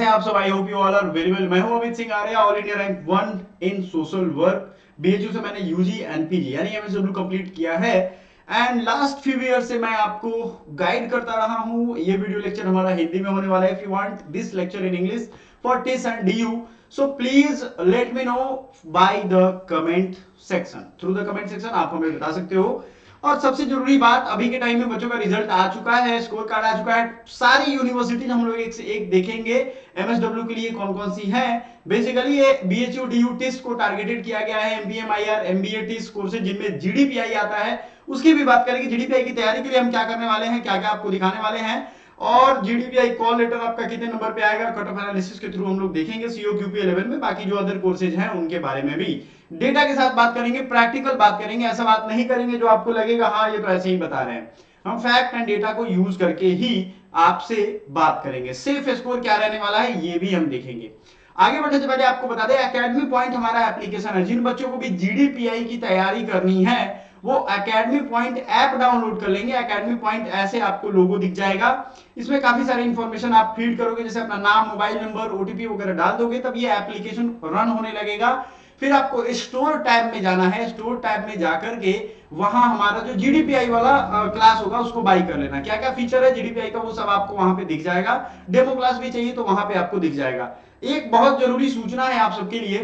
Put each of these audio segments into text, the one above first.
आप सब? I hope you all are very well. मैं हूं Amit Singh Arya, all India rank 1 in social work. BHU से मैंने यूजी एनपीजी यानी एमएसडब्ल्यू कंप्लीट किया है एंड लास्ट फ्यू ईयर से मैं आपको गाइड करता रहा हूं। ये वीडियो लेक्चर हमारा हिंदी में होने वाला है। If you want this lecture in English for TISS and DU, so please let me know by the comment section. Through the comment section आप हमें बता सकते हो। और सबसे जरूरी बात, अभी के टाइम में बच्चों का रिजल्ट आ चुका है, स्कोर कार्ड आ चुका है। सारी यूनिवर्सिटीज हम लोग एक से एक देखेंगे एमएसडब्ल्यू के लिए कौन कौन सी है। बेसिकली ये बीएचयू डीयू टिस्ट को टारगेटेड किया गया है। एमबीएमआईआर एमबीए टिस्ट कोर्सेज जिनमें जीडीपीआई आता है उसकी भी बात करेंगे। जीडीपीआई की तैयारी के लिए हम क्या करने वाले हैं, क्या क्या आपको दिखाने वाले हैं, और जीडीपीआई कॉल लेटर आपका कितने नंबर पे आएगा, कट ऑफ एनालिसिस के थ्रू हम लोग देखेंगे सीओ क्यूपी 11 में। बाकी जो अदर कोर्सेज हैं उनके बारे में भी डेटा के साथ बात करेंगे, प्रैक्टिकल बात करेंगे। ऐसा बात नहीं करेंगे जो आपको लगेगा हाँ ये तो ऐसे ही बता रहे हैं। हम फैक्ट एंड डेटा को यूज करके ही आपसे बात करेंगे। सेफ स्कोर क्या रहने वाला है ये भी हम देखेंगे। आगे बढ़ने से पहले आपको बता दें, एकेडमी पॉइंट हमारा एप्लीकेशन है। जिन बच्चों को भी जीडीपीआई की तैयारी करनी है वो एकेडमी पॉइंट ऐप डाउनलोड कर लेंगे। एकेडमी पॉइंट ऐसे आपको लोगो दिख जाएगा। इसमें काफी सारी इंफॉर्मेशन आप फीड करोगे, जैसे अपना नाम, मोबाइल नंबर, ओटीपी वगैरह डाल दोगे, तब ये एप्लीकेशन रन होने लगेगा। फिर आपको स्टोर टैब में जाना है। स्टोर टैब में जाकर के वहां हमारा जो जीडीपीआई वाला क्लास होगा उसको बाई कर लेना। क्या क्या फीचर है जीडीपीआई का वो सब आपको वहां पे दिख जाएगा। डेमो क्लास भी चाहिए तो वहां पे आपको दिख जाएगा। एक बहुत जरूरी सूचना है आप सबके लिए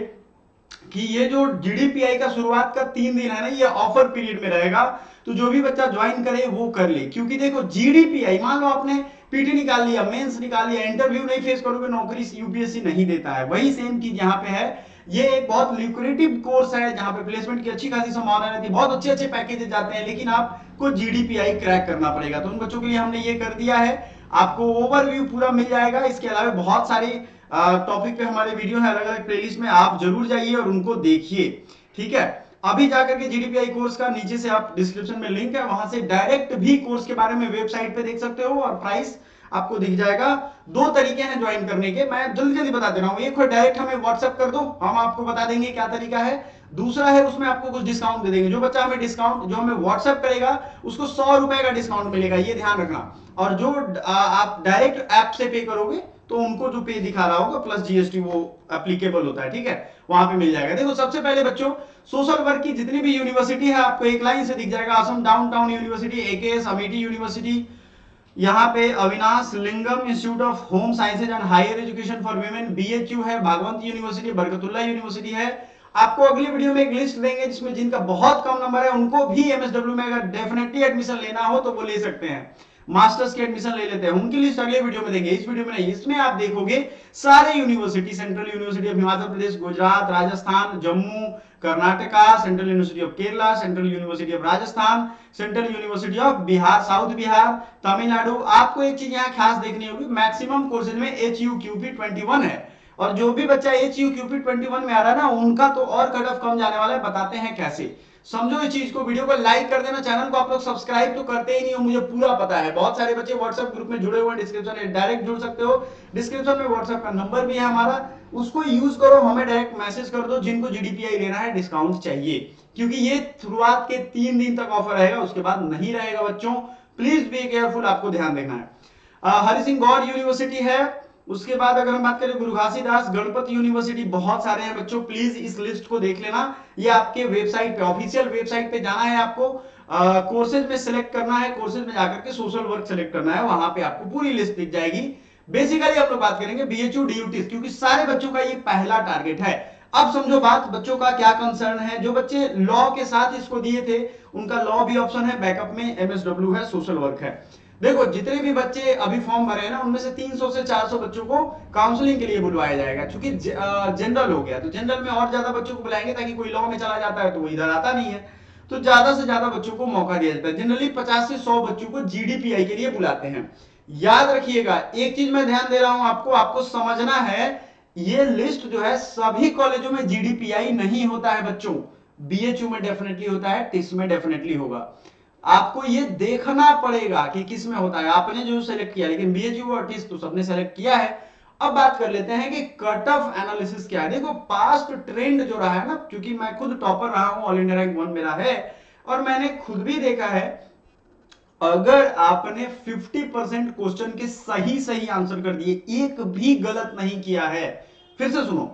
कि ये जो जीडीपीआई का शुरुआत का 3 दिन है ना, ये ऑफर पीरियड में रहेगा। तो जो भी बच्चा ज्वाइन करे वो कर ले, क्योंकि देखो जीडीपीआई, मान लो आपने पीटी निकाल लिया, मेंस निकाल लिया, इंटरव्यू नहीं फेस करोगे, नौकरी यूपीएससी नहीं देता है। वही सेम चीज यहाँ पे है। ये एक बहुत ल्यूक्रेटिव कोर्स है जहां पे प्लेसमेंट की अच्छी खासी संभावना रहती है, बहुत अच्छे अच्छे पैकेजेस जाते हैं, लेकिन आपको जीडीपीआई क्रैक करना पड़ेगा। तो उन बच्चों के लिए हमने ये कर दिया है। आपको ओवरव्यू पूरा मिल जाएगा। इसके अलावा बहुत सारे टॉपिक पे हमारे वीडियो है अलग अलग प्लेलिस्ट में, आप जरूर जाइए और उनको देखिए। ठीक है, अभी जाकर के जीडीपीआई कोर्स का नीचे से आप डिस्क्रिप्शन में लिंक है, वहां से डायरेक्ट भी कोर्स के बारे में वेबसाइट पे देख सकते हो और प्राइस आपको दिख जाएगा। 2 तरीके हैं ज्वाइन करने के, मैं जल्दी जल्दी बता दे रहा हूं। एक है डायरेक्ट हमें व्हाट्सएप कर दो, हम आपको बता देंगे क्या तरीका है। दूसरा है उसमें आपको कुछ डिस्काउंट दे देंगे। जो बच्चा हमें डिस्काउंट, जो हमें व्हाट्सएप करेगा उसको 100 रुपए का डिस्काउंट मिलेगा, ये ध्यान रखना। और जो आप डायरेक्ट ऐप से पे करोगे तो उनको जो पे दिखा रहा होगा प्लस जीएसटी वो एप्लीकेबल होता है। ठीक है, वहां पे मिल जाएगा। देखो सबसे पहले बच्चों, सोशल वर्क की जितनी भी यूनिवर्सिटी है आपको एक लाइन से दिख जाएगा। Assam downtown university, AKS Amethi university, यहाँ पे Avinashilingam institute of home sciences and higher education for women, BHU है, भागवंत यूनिवर्सिटी, बरकतुल्ला यूनिवर्सिटी है। आपको अगली वीडियो में एक लिस्ट देंगे जिसमें जिनका बहुत कम नंबर है उनको भी एमएसडब्ल्यू में अगर डेफिनेटली एडमिशन लेना हो तो वो ले सकते हैं, मास्टर्स की एडमिशन ले लेते हैं। उनकी लिस्ट अगले वीडियो में देंगे, इस वीडियो में नहीं। इसमें आप देखोगे सारे university, central university of Himachal Pradesh, Gujarat, Rajasthan, Jammu, Karnataka, central university of Kerala, central university of Rajasthan, central university of Bihar, south Bihar, Tamil Nadu. आपको एक चीज यहाँ खास देखनी होगी, मैक्सिमम कोर्सेज में HUQP 21 है। और जो भी बच्चा HUQP 21 में आ रहा है ना, उनका तो और कट ऑफ कम जाने वाला है। बताते हैं कैसे, समझो इस चीज को। वीडियो को लाइक कर देना, चैनल को आप लोग सब्सक्राइब तो करते ही नहीं हो, मुझे पूरा पता है। बहुत सारे बच्चे व्हाट्सएप ग्रुप में जुड़े हुए हैं, डिस्क्रिप्शन में डायरेक्ट जुड़ सकते हो। डिस्क्रिप्शन में व्हाट्सएप का नंबर भी है हमारा, उसको यूज करो, हमें डायरेक्ट मैसेज कर दो जिनको जीडीपीआई लेना है, डिस्काउंट चाहिए। क्योंकि ये शुरुआत के 3 दिन तक ऑफर रहेगा, उसके बाद नहीं रहेगा बच्चों। प्लीज बी केयरफुल, आपको ध्यान देना है। हरि सिंह गौड़ यूनिवर्सिटी है। उसके बाद अगर हम बात करें गुरु घासीदास गणपति यूनिवर्सिटी, बहुत सारे हैं बच्चों। प्लीज इस लिस्ट को देख लेना। ये आपके वेबसाइट पे, ऑफिशियल वेबसाइट पे जाना है आपको, कोर्सेज में सिलेक्ट करना है, कोर्सेज में जाकर के सोशल वर्क सिलेक्ट करना है, वहां पे आपको पूरी लिस्ट दिख जाएगी। बेसिकली हम लोग बात करेंगे बीएचयू डीयूटी, क्योंकि सारे बच्चों का ये पहला टारगेट है। अब समझो बात, बच्चों का क्या कंसर्न है। जो बच्चे लॉ के साथ इसको दिए थे उनका लॉ भी ऑप्शन है, बैकअप में एमएसडब्ल्यू है, सोशल वर्क है। देखो जितने भी बच्चे अभी फॉर्म भरे हैं ना, उनमें से 300 से 400 बच्चों को काउंसलिंग के लिए बुलवाया जाएगा। क्योंकि जनरल हो गया तो जनरल में और ज्यादा बच्चों को बुलाएंगे, ताकि कोई लॉ में चला जाता है तो वो इधर आता नहीं है, तो ज्यादा से ज्यादा बच्चों को मौका दिया जाता है। जनरली 50 से 100 बच्चों को जीडीपीआई के लिए बुलाते हैं। याद रखिएगा, एक चीज मैं ध्यान दे रहा हूं आपको, आपको समझना है, ये लिस्ट जो है सभी कॉलेजों में जीडीपीआई नहीं होता है बच्चों। बीएचयू में डेफिनेटली होता है, टिस में डेफिनेटली होगा। आपको ये देखना पड़ेगा कि किस में होता है। आपने जो सेलेक्ट किया, लेकिन बीएचयू और टिस तो सबने सेलेक्ट किया है। अब बात कर लेते हैं कि कट ऑफ एनालिसिस क्या है। देखो पास्ट ट्रेंड जो रहा है ना, क्योंकि मैं खुद टॉपर रहा हूं, ऑल इंडिया रैंक 1 मेरा है और मैंने खुद भी देखा है अगर आपने 50% क्वेश्चन के सही सही आंसर कर दिए, एक भी गलत नहीं किया है, फिर से सुनो,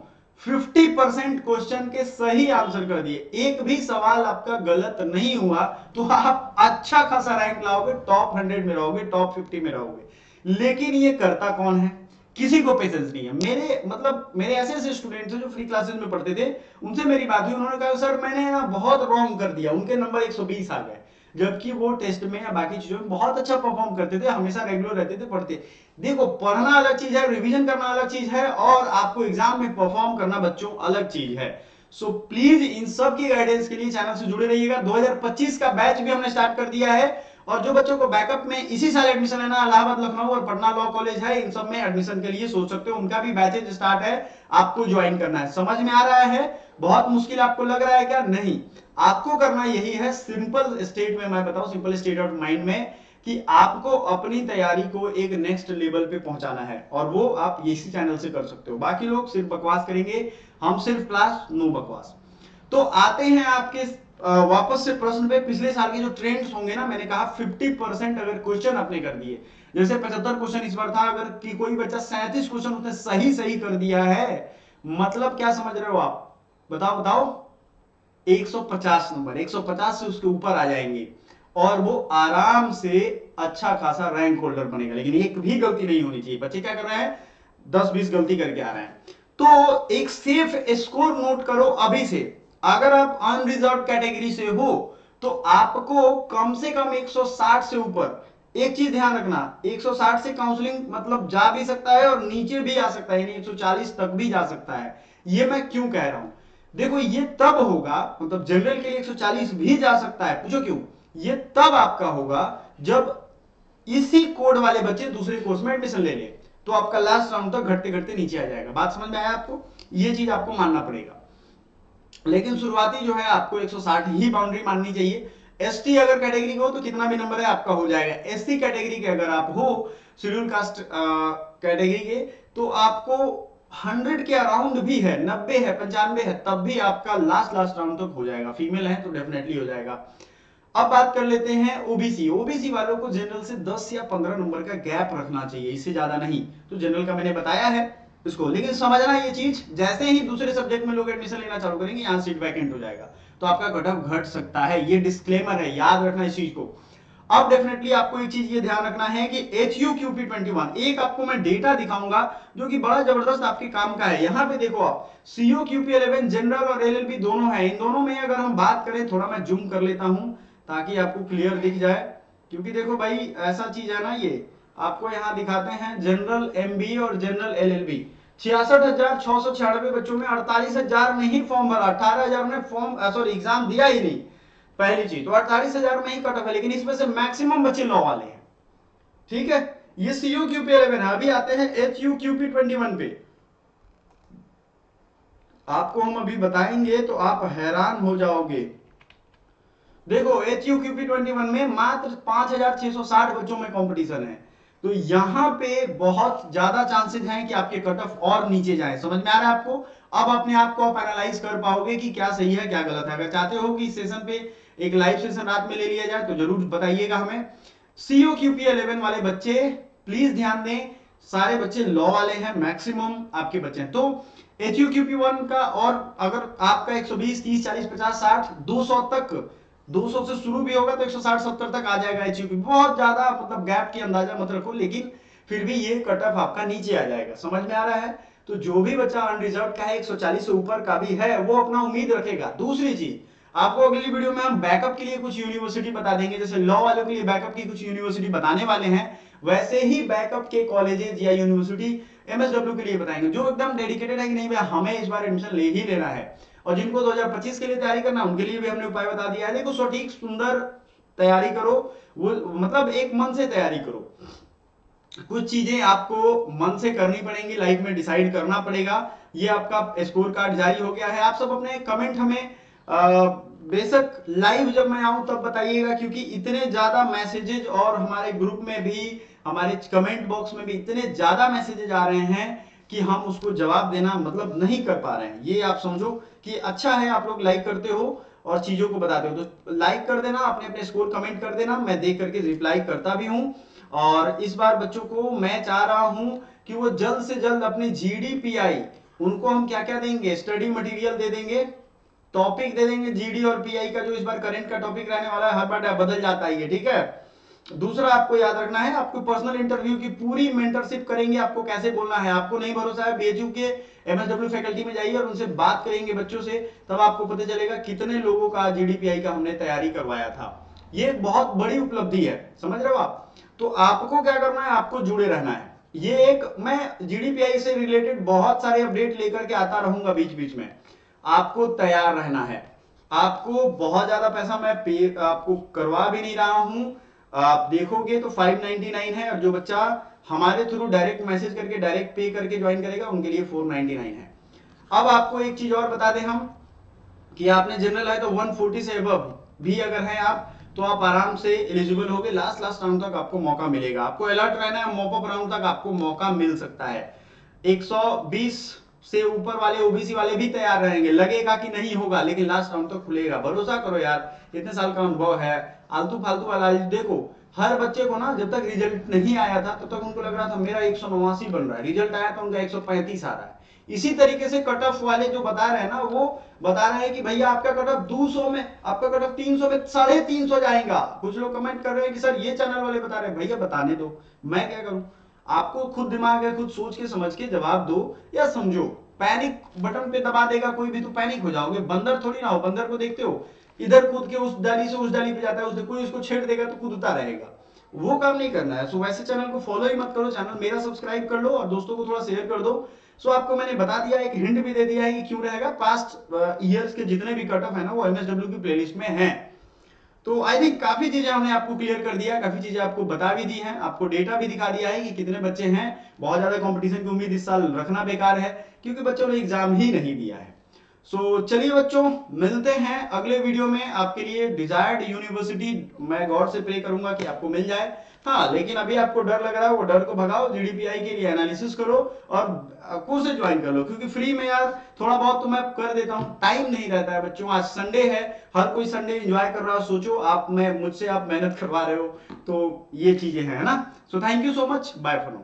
50% क्वेश्चन के सही आंसर कर दिए, एक भी सवाल आपका गलत नहीं हुआ, तो आप अच्छा खासा रैंक लाओगे, टॉप 100 में रहोगे, टॉप 50 में रहोगे। लेकिन ये करता कौन है? किसी को पेशेंस नहीं है। मेरे ऐसे ऐसे स्टूडेंट्स हैं जो फ्री क्लासेस में पढ़ते थे, उनसे मेरी बात हुई, उन्होंने कहा सर मैंने ना बहुत रॉन्ग कर दिया, उनके नंबर 120 आ गए, जबकि वो टेस्ट में या बाकी चीजों में बहुत अच्छा परफॉर्म करते थे, हमेशा रेगुलर रहते थे, पढ़ते। देखो, पढ़ना अलग चीज है, रिवीजन करना अलग चीज है, और आपको एग्जाम में परफॉर्म करना बच्चों अलग चीज है। सो प्लीज इन सब की गाइडेंस के लिए चैनल से जुड़े रहिएगा। 2025 का बैच भी हमने स्टार्ट कर दिया है, और जो बच्चों को बैकअप में इसी साल एडमिशन लेना, इलाहाबाद, लखनऊ और पटना लॉ कॉलेज है, इन सब में एडमिशन के लिए सोच सकते हो, उनका भी बैचेज स्टार्ट है, आपको ज्वाइन करना है। समझ में आ रहा है? बहुत मुश्किल आपको लग रहा है क्या? नहीं, आपको करना यही है, सिंपल स्टेट में मैं बताऊं, सिंपल स्टेट ऑफ माइंड में, कि आपको अपनी तैयारी को एक नेक्स्ट लेवल पे पहुंचाना है, और वो आप इसी चैनल से कर सकते हो। बाकी लोग सिर्फ बकवास करेंगे, हम सिर्फ क्लास, नो बकवास। तो आते हैं आपके वापस से प्रश्न पे। पिछले साल के जो ट्रेंड्स होंगे ना, मैंने कहा 50% अगर क्वेश्चन आपने कर दिए, जैसे 75 क्वेश्चन इस बार था, अगर कि कोई बच्चा 37 क्वेश्चन उसने सही सही कर दिया है, मतलब क्या समझ रहे हो आप? बताओ बताओ। 150 नंबर, 150 से उसके ऊपर आ जाएंगे, और वो आराम से अच्छा खासा रैंक होल्डर बनेगा। लेकिन एक भी गलती नहीं होनी चाहिए। बच्चे क्या कर रहे हैं? 10-20 गलती करके आ रहे हैं। तो एक सेफ स्कोर नोट करो अभी से। अगर आप अनरिजर्व कैटेगरी से हो, तो आपको कम से कम 160 से ऊपर, एक चीज ध्यान रखना, 160 से काउंसलिंग मतलब जा भी सकता है और नीचे भी आ सकता है, यानी 140 तक भी जा सकता है। ये मैं क्यों कह रहा हूं? देखो, ये तब होगा, मतलब जनरल के लिए 140 भी जा सकता है, पूछो क्यों? ये तब आपका होगा जब इसी कोड वाले बच्चे दूसरे कोर्स में एडमिशन ले ले, तो आपका लास्ट राउंड तक घटते घटते नीचे आ जाएगा। बात समझ में आया आपको? ये चीज आपको मानना पड़ेगा। लेकिन शुरुआती जो है आपको 160 ही बाउंड्री माननी चाहिए। एसटी अगर कैटेगरी का हो तो कितना भी नंबर है आपका हो जाएगा। एससी कैटेगरी के अगर आप हो, शेड्यूल कास्ट कैटेगरी के, तो आपको 100 के अराउंड भी है, 90 है, 95 है, तब भी आपका लास्ट राउंड तक हो जाएगा। फीमेल है तो डेफिनेटली हो जाएगा। अब बात कर लेते हैं ओबीसी। ओबीसी वालों को जनरल से 10 या 15 नंबर का गैप रखना चाहिए, इससे ज्यादा नहीं। तो जनरल का मैंने बताया है इसको, लेकिन समझना ये चीज, जैसे ही दूसरे सब्जेक्ट में लोग एडमिशन लेना चालू करेंगे, यहां सीट वैकेंट हो जाएगा, तो आपका कट ऑफ घट सकता है। ये डिस्क्लेमर है, याद रखना इस चीज को। अब डेफिनेटली आपको एक चीज ये ध्यान रखना है कि HUQP21, एक आपको मैं डेटा दिखाऊंगा जो कि बड़ा जबरदस्त आपके काम का है। यहां पे देखो आप, COQP11 जनरल और LLB दोनों है। इन दोनों में अगर हम बात करें, थोड़ा मैं जूम कर लेता हूं ताकि आपको क्लियर दिख जाए, क्योंकि देखो भाई ऐसा चीज है ना, ये आपको यहां दिखाते हैं जनरल MBA और जनरल LLB। 66,696 बच्चों में 48,000 ने ही फॉर्म भरा, 18,000 ने फॉर्म सॉरी एग्जाम दिया ही नहीं। पहली चीज तो 48,000 में ही कट ऑफ है, लेकिन इसमें से मैक्सिमम बच्चे लॉ वाले हैं। ठीक है, ये COQP11 है। अभी आते हैं HUQP21 पे, आपको हम अभी बताएंगे तो आप हैरान हो जाओगे। देखो, HUQP21 में मात्र 5,660 बच्चों में कंपटीशन है, तो यहां पे बहुत ज्यादा चांसेस हैं कि आपके कट ऑफ और नीचे जाए। समझ में आ रहा है आपको? अब अपने आप को आप एनालाइज कर पाओगे कि क्या सही है क्या गलत है। अगर चाहते हो कि इस सेशन पे एक लाइव सेशन रात में ले लिया जाए तो जरूर बताइएगा हमें। COQP11 वाले बच्चे प्लीज ध्यान दें, सारे बच्चे लॉ वाले हैं, मैक्सिमम आपके बच्चे हैं। तो HUQP1 का, और अगर आपका 120, 30, 40, 50, 60, 200 तक, 200 से शुरू भी होगा तो 160, 70 तक आ जाएगा HUQP। बहुत ज्यादा मतलब गैप की अंदाजा मत रखो, लेकिन फिर भी ये कट ऑफ आपका नीचे आ जाएगा। समझ में आ रहा है? तो जो भी बच्चा अनरिजर्व का है, 140 से ऊपर का भी है, वो अपना उम्मीद रखेगा। दूसरी चीज, आपको अगली वीडियो में हम बैकअप के लिए कुछ यूनिवर्सिटी बता देंगे, जैसे लॉ वालों के लिए बैकअप की कुछ यूनिवर्सिटी बताने वाले हैं, वैसे ही बैकअप के कॉलेजेस या यूनिवर्सिटी MSW के लिए बताएंगे, जो एकदम डेडिकेटेड है कि नहीं भाई हमें इस बार एडमिशन ले ही लेना है। और जिनको 2025 के लिए तैयारी करना, उनके लिए भी हमने उपाय बता दिया है। देखो, सटीक सुंदर तैयारी करो, वो मतलब एक मन से तैयारी करो। कुछ चीजें आपको मन से करनी पड़ेंगी, लाइफ में डिसाइड करना पड़ेगा। ये आपका स्कोर कार्ड जारी हो गया है। आप सब अपने कमेंट हमें बेशक लाइव जब मैं आऊं तब बताइएगा, क्योंकि इतने ज्यादा मैसेजेज, और हमारे ग्रुप में भी, हमारे कमेंट बॉक्स में भी इतने ज्यादा मैसेजेज आ रहे हैं कि हम उसको जवाब देना मतलब नहीं कर पा रहे हैं। ये आप समझो कि अच्छा है आप लोग लाइक करते हो, और चीजों को बताते हो, तो लाइक कर देना, अपने अपने स्कोर कमेंट कर देना, मैं देख करके रिप्लाई करता भी हूं। और इस बार बच्चों को मैं चाह रहा हूं कि वो जल्द से जल्द अपनी जीडीपीआई, उनको हम क्या क्या देंगे, स्टडी मटेरियल दे देंगे, टॉपिक दे देंगे जीडी और पीआई का, जो इस बार करंट का टॉपिक रहने वाला है, हर बार बदल जाता है ये, ठीक है। दूसरा आपको याद रखना है, आपको पर्सनल इंटरव्यू की पूरी मेंटरशिप करेंगे, आपको कैसे बोलना है। आपको नहीं भरोसा है, बीएचयू के एमएसडब्ल्यू फैकल्टी में जाइए और उनसे बात करेंगे बच्चों से, तब आपको पता चलेगा कितने लोगों का जीडीपीआई का हमने तैयारी करवाया था। ये एक बहुत बड़ी उपलब्धि है, समझ रहे हो आप। तो आपको क्या करना है, आपको जुड़े रहना है। ये एक, मैं जीडीपीआई से रिलेटेड बहुत सारे अपडेट लेकर के आता रहूंगा बीच बीच में, आपको तैयार रहना है। आपको बहुत ज्यादा पैसा मैं पे आपको करवा भी नहीं रहा हूं, आप देखोगे तो 599 है, और जो बच्चा हमारे थ्रू डायरेक्ट मैसेज करके डायरेक्ट पे करके ज्वाइन करेगा उनके लिए 499 है। अब आपको एक चीज और बता दें हम, कि आपने जनरल है तो 140 से अबव भी अगर है आप, तो आप आराम से एलिजिबल होगे, लास्ट राउंड तक आपको मौका मिलेगा। आपको अलर्ट रहना है, मॉप अप राउंड तक आपको मौका मिल सकता है। 120 से ऊपर वाले ओबीसी वाले भी तैयार रहेंगे, लगेगा कि नहीं होगा, लेकिन लास्ट राउंड तक खुलेगा, भरोसा करो यार, इतने साल का अनुभव है। आलतू फालतू वाला देखो, हर बच्चे को ना जब तक रिजल्ट नहीं आया था तब तक उनको लग रहा था मेरा 189 बन रहा है, रिजल्ट आया तो उनका 135 आ रहा है। इसी तरीके से कट ऑफ वाले जो बता रहे हैं ना, वो बता रहे हैं कि भैया आपका कट ऑफ 200 में, आपका कट ऑफ 300 में 350 जाएगा। कुछ लोग कमेंट कर रहे हैं कि सर ये चैनल वाले बता रहे हैं, भैया बताने दो, मैं क्या करूं। आपको खुद दिमाग है, खुद सोच के समझ के जवाब दो या समझो। पैनिक बटन पे दबा देगा कोई भी तो पैनिक हो जाओगे, बंदर थोड़ी ना हो, बंदर को देखते हो इधर कूद के उस डाली से उस डाली पे जाता है, उससे कोई उसको छेड़ देगा तो कूदता रहेगा, वो काम नहीं करना है। सो वैसे चैनल को फॉलो ही मत करो, चैनल मेरा सब्सक्राइब कर लो और दोस्तों को थोड़ा शेयर कर दो। सो आपको मैंने बता दिया, एक हिंट भी दे दिया है कि क्यों रहेगा, पास्ट ईयर्स के जितने भी कट ऑफ है ना वो एमएसडब्ल्यू की प्लेलिस्ट में है। तो आई थिंक काफी चीजें हमने आपको क्लियर कर दिया, काफी चीजें आपको बता भी दी हैं, आपको डेटा भी दिखा दिया है कि कितने बच्चे हैं। बहुत ज्यादा कंपटीशन की उम्मीद इस साल रखना बेकार है, क्योंकि बच्चों ने एग्जाम ही नहीं दिया है। सो चलिए बच्चों, मिलते हैं अगले वीडियो में। आपके लिए डिजायर्ड यूनिवर्सिटी मैं गॉड से प्रे करूंगा कि आपको मिल जाए। हाँ, लेकिन अभी आपको डर लग रहा है, वो डर को भगाओ, जीडीपीआई के लिए एनालिसिस करो और कोर्सेज ज्वाइन कर लो, क्योंकि फ्री में यार थोड़ा बहुत तो मैं कर देता हूँ, टाइम नहीं रहता है बच्चों। आज संडे है, हर कोई संडे एंजॉय कर रहा है, सोचो आप, मैं मुझसे आप मेहनत करवा रहे हो, तो ये चीजें हैं ना। So thank you so much, bye for now.